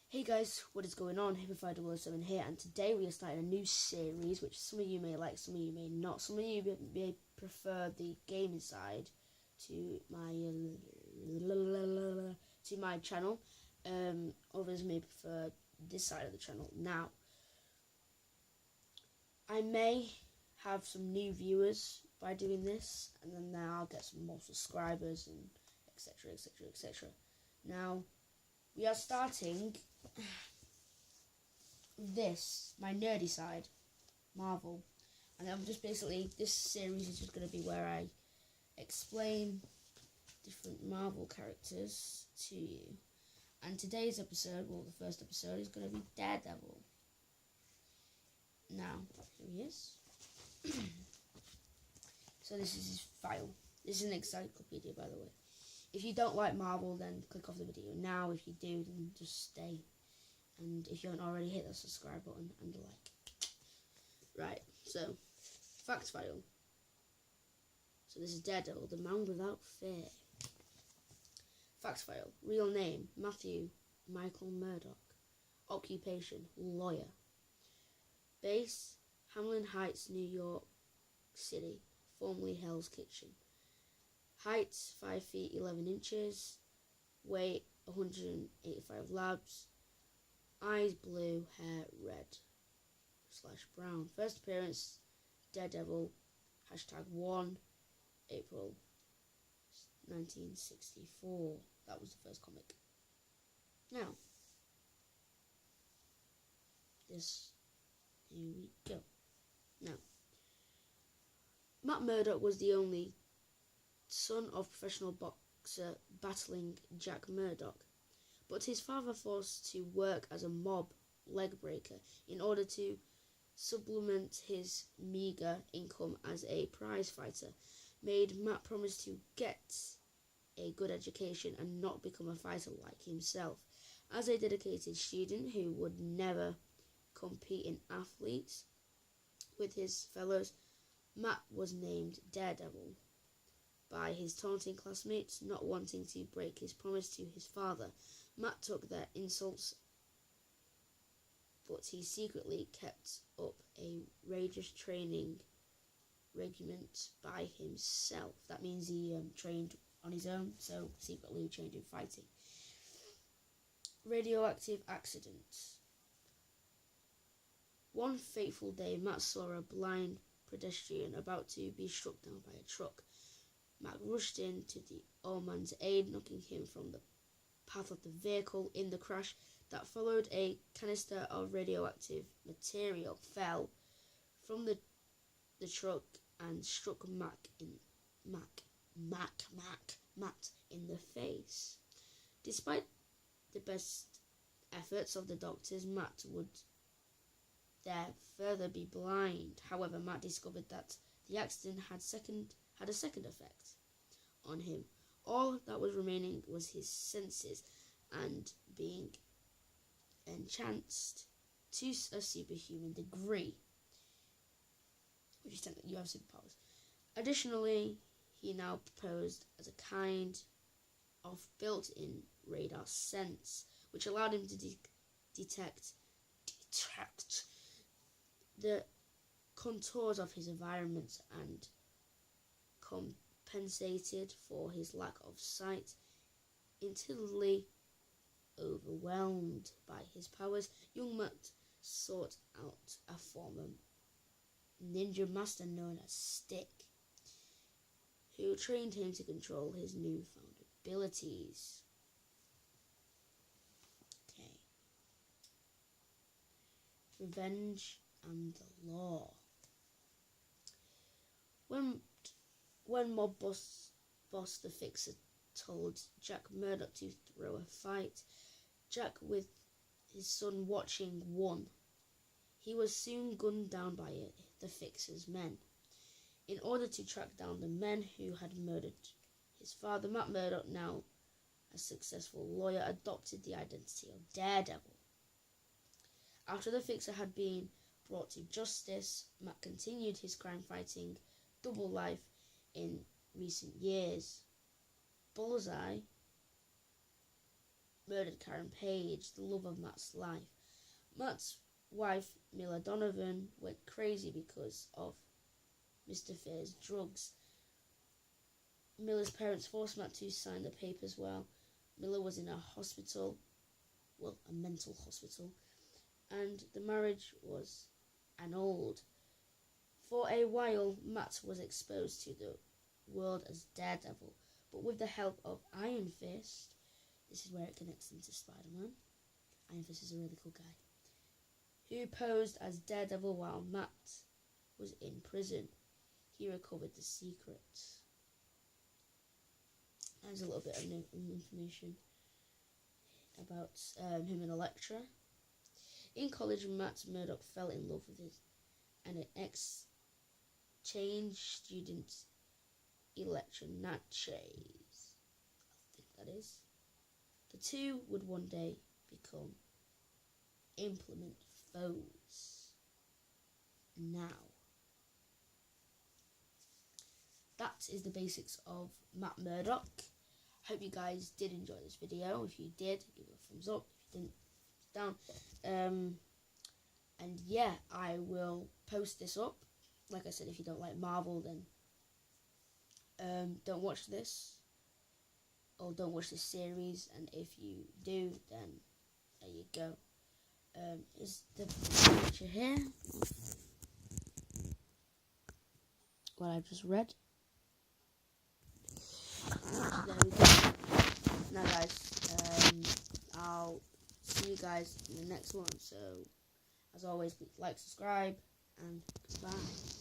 Hey guys, what is going on? Hippo5007 here, and today we are starting a new series which some of you may like, some of you may not. Some of you may prefer the gaming side to my channel. Others may prefer this side of the channel. Now, I may have some new viewers by doing this, and then I'll get some more subscribers and etc, etc, etc. Now, we are starting this, my nerdy side, Marvel, and I'm just basically, this series is just going to be where I explain different Marvel characters to you. And today's episode, well, the first episode, is going to be Daredevil. Now, here he is. So this is his file. This is an encyclopedia, by the way. If you don't like Marvel, then click off the video now. If you do, then just stay. And if you haven't already, hit the subscribe button and the like. Right, so, fact file. So this is Daredevil, the man without fear. Fact file. Real name, Matthew Michael Murdoch. Occupation, lawyer. Base, Hamlin Heights, New York City, formerly Hell's Kitchen. Height, 5 feet 11 inches. Weight, 185 labs. Eyes blue, hair red/brown. First appearance, Daredevil, #1, April 1964. That was the first comic. Now, here we go. Now, Matt Murdock was the only son of professional boxer battling Jack Murdock, but his father forced to work as a mob leg breaker in order to supplement his meager income as a prize fighter, made Matt promise to get a good education and not become a fighter like himself. As a dedicated student who would never compete in athletes with his fellows, Matt was named Daredevil by his taunting classmates, not wanting to break his promise to his father. Matt took their insults, but he secretly kept up a rigorous training regiment by himself. That means he trained on his own, so secretly trained in fighting. Radioactive accidents. One fateful day, Matt saw a blind pedestrian about to be struck down by a truck. Matt rushed in to the old man's aid, knocking him from the path of the vehicle. In the crash that followed, a canister of radioactive material fell from the truck and struck Matt in the face. Despite the best efforts of the doctors, Matt would there further be blind. However, Matt discovered that the accident had a second effect on him. All that was remaining was his senses, and being enhanced to a superhuman degree, which is that you have superpowers. Additionally, he now posed as a kind of built-in radar sense, which allowed him to detect the contours of his environment and compensated for his lack of sight. Entirely overwhelmed by his powers, young Matt sought out a former ninja master known as Stick, who trained him to control his newfound abilities. Okay. Revenge and the law. When mob boss the Fixer told Jack Murdock to throw a fight, Jack, with his son watching, won. He was soon gunned down by the Fixer's men. In order to track down the men who had murdered his father, Matt Murdock, now a successful lawyer, adopted the identity of Daredevil. After the Fixer had been brought to justice, Matt continued his crime-fighting double life in recent years. Bullseye murdered Karen Page, the love of Matt's life. Matt's wife, Mila Donovan, went crazy because of Mr. Fair's drugs. Mila's parents forced Matt to sign the papers while Mila was in a hospital, a mental hospital, and the marriage was annulled. For a while, Matt was exposed to the world as Daredevil, but with the help of Iron Fist, this is where it connects into Spider-Man. Iron Fist is a really cool guy, who posed as Daredevil while Matt was in prison. He recovered the secret. There's a little bit of information about him and Elektra. In college, Matt Murdock fell in love with an exchange student, Elektra Natchez. I think that is. The two would one day become implement foes. Now, that is the basics of Matt Murdock. Hope you guys did enjoy this video. If you did, give it a thumbs up. If you didn't, thumbs down. And yeah, I will post this up. Like I said, if you don't like Marvel, then don't watch this, or don't watch this series. And if you do, then there you go. Is the picture here what I've just read. There we go. Now guys, I'll see you guys in the next one. So as always, like, subscribe, and goodbye.